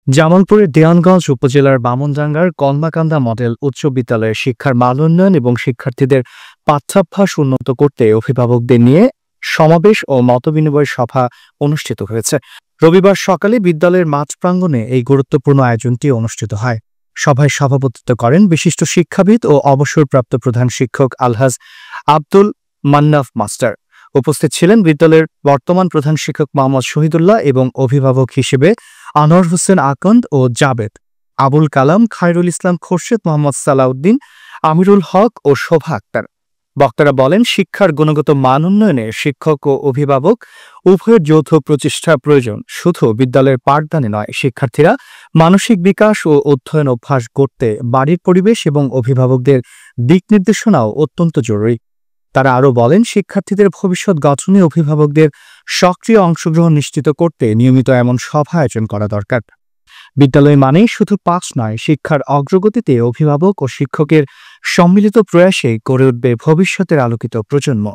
জামালপুরের দেওয়ানগঞ্জ উপজেলার বামনডাঙ্গার কলমাকান্দা মডেল উচ্চ বিদ্যালয়ের শিক্ষার মান উন্নয়ন এবং শিক্ষার্থীদের পাঠ্যাভ্যাস উন্নত করতে অভিভাবকদের নিয়ে সমাবেশ ও মতবিনিময় সভা অনুষ্ঠিত হয়েছে। রবিবার সকালে বিদ্যালয়ের মাঠ প্রাঙ্গণে এই গুরুত্বপূর্ণ আয়োজনটি অনুষ্ঠিত হয়। সভায় সভাপতিত্ব করেন বিশিষ্ট শিক্ষাবিদ ও অবসরপ্রাপ্ত প্রধান শিক্ষক আলহাজ আব্দুল মান্নাফ মাস্টার। উপস্থিত ছিলেন বিদ্যালয়ের বর্তমান প্রধান শিক্ষক মোহাম্মদ শহীদুল্লাহ এবং অভিভাবক হিসেবে আনোয়ার হোসেন আকন্দ ও জাবেদ, আবুল কালাম, খায়রুল ইসলাম খোরশেদ, মোহাম্মদ সালাউদ্দিন, আমিরুল হক ও শোভা আক্তার। বক্তারা বলেন, শিক্ষার গুণগত মান উন্নয়নে শিক্ষক ও অভিভাবক উভয়ের যৌথ প্রচেষ্টা প্রয়োজন। শুধু বিদ্যালয়ের পাঠদানে নয়, শিক্ষার্থীরা মানসিক বিকাশ ও অধ্যয়ন অভ্যাস গড়তে বাড়ির পরিবেশ এবং অভিভাবকদের দিক নির্দেশনাও অত্যন্ত জরুরি। তারা আরও বলেন, শিক্ষার্থীদের ভবিষ্যৎ গঠনে অভিভাবকদের সক্রিয় অংশগ্রহণ নিশ্চিত করতে নিয়মিত এমন সভা আয়োজন করা দরকার। বিদ্যালয় মানেই শুধু পাঠ নয়, শিক্ষার অগ্রগতিতে অভিভাবক ও শিক্ষকের সম্মিলিত প্রয়াসে গড়ে উঠবে ভবিষ্যতের আলোকিত প্রজন্ম।